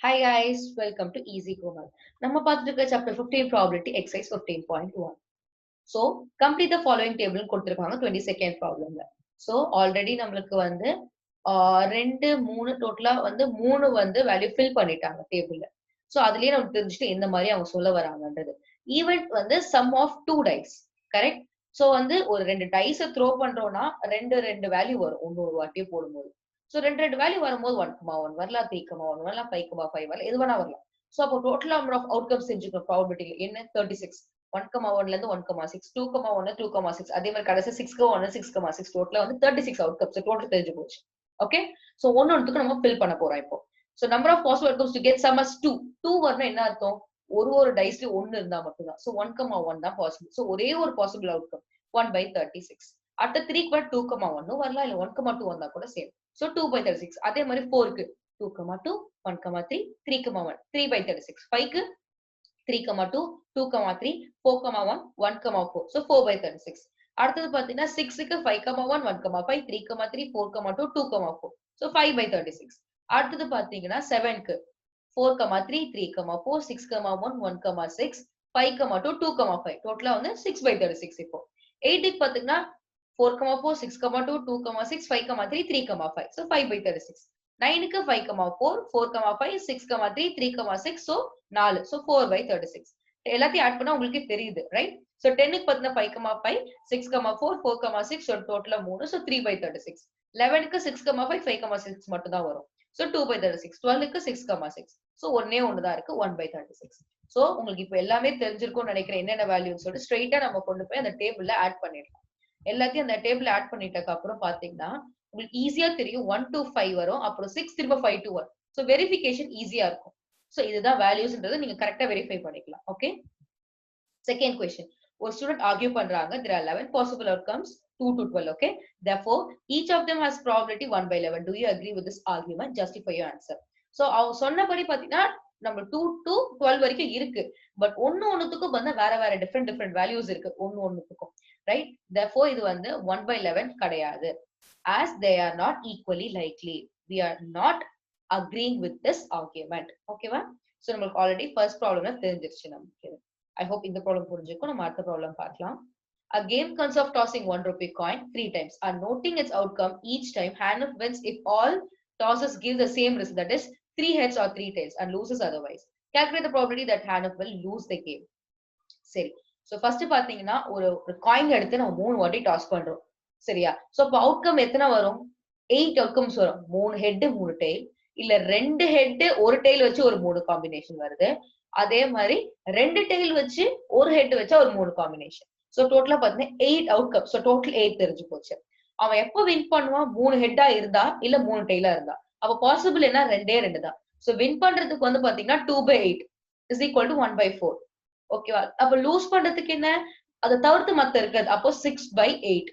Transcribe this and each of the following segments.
Hi guys, welcome to Easy Komal. நம்ம பார்த்துட்டு இருக்க chapter 15 probability exercise 15.1. So, complete the following table கொடுத்திருக்காங்க 22nd problemல. So, already நம்மளுக்கு வந்து ரெண்டு மூணு டோட்டலா வந்து மூணு வந்து வேல்யூ ஃபில் பண்ணிட்டாங்க டேபிள்ல. சோ அதுலயே நமக்கு தெரிஞ்சுட்டு எந்த மாதிரி அவங்க சொல்ல வராங்கன்றது. ஈவென்ட் வந்து sum of two dice correct. So வந்து ஒரு ரெண்டு டைஸை த்ரோ பண்றோம்னா ரெண்டு வேல்யூ வரும் ஒன்னு ஒரு வாட்டியே போடும்போது. சோ ரெண்டு வேல்யூ வரும்போது 1,1 வரலாம், 3,1 வரலாம், 5,5 வரலாம், எது வேணா வரலாம். சோ அப்போ டோட்டல் நம்பர் ஆஃப் அவுட்கம்ஸ் தெரிஞ்சுக்கணும் ப்ராபபிலிட்டி என்ன 36. 1,1ல இருந்து 1,6, 2,1 2,6 அதே மாதிரி கடைசி 6,1 6,6 டோட்டலா வந்து 36 அவுட்கம்ஸ் டோட்டல் தெரிஞ்சு போச்சு. ஓகே, சோ ஒன்னொன்னுக்கு நம்ம ஃபில் பண்ண போறோம் இப்போ. So number of possible outcomes to get some as 2 வரணும். என்ன அர்த்தம்? ஒரு டைஸ்ல ஒன்னு இருந்தா மட்டும் தான். சோ 1,1 தான் பாசிபிள். சோ ஒரே ஒரு பாசிபிள் அவுட்கம் 1/36. அடுத்த 3க்கு கூட 2,1 வரலாம், இல்ல 1,2 வந்தா கூட சேம். சோ 2/36. அதே மாதிரி 4க்கு 2,2 1,3 3,1 3/36. 5க்கு 3,2 2,3 4,1 1,4. சோ 4/36. அடுத்தது பாத்தீங்கன்னா 6க்கு 5,1 1,5 3,3 4,2 2,4. சோ 5/36. அடுத்தது பாத்தீங்கன்னா 7க்கு 4,3 3,4 6,1 1,6 5,2 2,5 டோட்டலா வந்து 6/36. இப்போ 8க்கு பாத்தீங்கன்னா 4,4 6,2 2,6 5,3 3,5. So 5/36. 9க்கு 5,4 4,5 6,3 3,6. So 4. So 4/36. எல்லாத்தையும் ஆட் பண்ணா உங்களுக்கு தெரியுது ரைட். சோ 10க்கு பாத்தீங்கன்னா 5,5 6,4 4,6. So டோட்டலா 3. So 3/36. 11க்கு 6,5 5,6 மட்டும் தான் வரும். So 2/36. 12க்கு 6,6. So ஒண்ணே ஒண்ணுதான் இருக்கு 1/36. சோ உங்களுக்கு இப்ப எல்லாமே தெரிஞ்சிருக்கும்னு நினைக்கிறேன் என்னென்ன வேல்யூன்னு சொல்லிட்டு ஸ்ட்ரெயிட்டா நம்ம கொண்டு போய் அந்த டேபிள்ல ஆட் பண்ணிடலாம். எல்லாத்தையும் அந்த டேபிள் ஆட் பண்ணிட்டதுக்கு அப்புறம் பாத்தீங்கன்னா உங்களுக்கு ஈஸியா தெரியும் 1 to 5 வரும், அப்புறம் 6 திரும்ப 5 to 1. சோ வெரிஃபிகேஷன் ஈஸியா இருக்கும். சோ இதுதான் வேல்யூஸ்ன்றது நீங்க கரெக்டா வெரிஃபை பண்ணிக்கலாம். Okay, second question. ஒரு ஸ்டூடண்ட் ஆர்கியூ பண்றாங்க. there are 11 possible outcomes 2 to 12. okay, therefore each of them has probability 1/11. do you agree with this argument? justify your answer. So அவங்க சொன்னபடி பாத்தீங்கன்னா நம்ம 2 to 12 வரைக்கும் இருக்கு. பட் ஒண்ணுத்துக்கும் வந்து வேற டிஃபரெண்ட் வேல்யூஸ் இருக்கு ஒண்ணுத்துக்கும் ரைட். therefore இது வந்து 1/11 கிடையாது. as they are not equally likely, we are not agreeing with this argument. ஓகேவா? சோ நமக்கு ஆல்ரெடி ஃபர்ஸ்ட் ப்ராப்ளம்ல தெரிஞ்சிருச்சு நமக்கு. I hope இந்த ப்ராப்ளம் புரிஞ்சிருக்கும். நம்ம அடுத்த ப்ராப்ளம் பார்க்கலாம். A game consists of tossing 1 rupee coin 3 times and noting its outcome each time. Hand wins if all tosses give the same result, that is 3 heads or 3 tails, and loses otherwise. Calculate the probability that hand will lose the game. சரி, so first பாத்தீங்கன்னா ஒரு coin எடுத்து நம்ம 3 வாட்டி toss பண்றோம். சரியா? So அப்ப outcome எத்தனை வரும்? 8 அவுட்கம்ஸ் வரும். 3 ஹெட் 3 டெயில், இல்ல 2 ஹெட் 1 டெயில் வச்சு ஒரு 3 காம்பினேஷன் வருது. அதே மாதிரி 2 டெயில் வச்சு ஒரு ஹெட் வச்சா ஒரு 3 காம்பினேஷன். சோ டோட்டலா பாத்தீங்கன்னா 8 அவுட்கம். சோ டோட்டல் 8 தெரிஞ்சு போச்சு. அவன் எப்ப வின் பண்ணுவான்? 3 ஹெட்டா இருந்தா இல்ல 3 டெயிலா இருந்தா. அப்ப பாசிபிள் என்ன? 2 தான். சோ வின் பண்றதுக்கு வந்து பாத்தீங்கன்னா 2/8 is equal to 1/4. ஓகேவா? அப்ப லூஸ் பண்றதுக்கு என்ன? அதை தவிர்த்து மத்த இருக்கிறது. அப்போ 6/8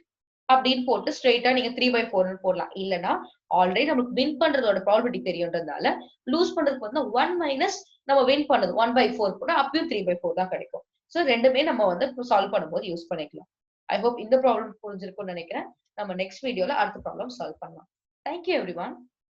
அப்படின்னு போட்டு ஸ்ட்ரெயிட்டா நீங்க 3/4 போடலாம். இல்லனா ஆல்ரெடி நமக்கு வின் பண்றதோட ப்ராபபிலிட்டி தெரியும்ன்றதால லூஸ் பண்றதுக்கு வந்து 1 மைனஸ் நம்ம வின் பண்ணது 1/4 போட்டா அப்பயும் 3/4 தான் கிடைக்கும். சோ ரெண்டுமே நம்ம வந்து சால்வ் பண்ணும்போது யூஸ் பண்ணிக்கலாம். ஐ ஹோப் இந்த ப்ராப்ளம் புரிஞ்சிருக்கும்னு நினைக்கிறேன். நம்ம நெக்ஸ்ட் வீடியோல அடுத்த ப்ராப்ளம் சால்வ் பண்ணலாம். Thank you everyone.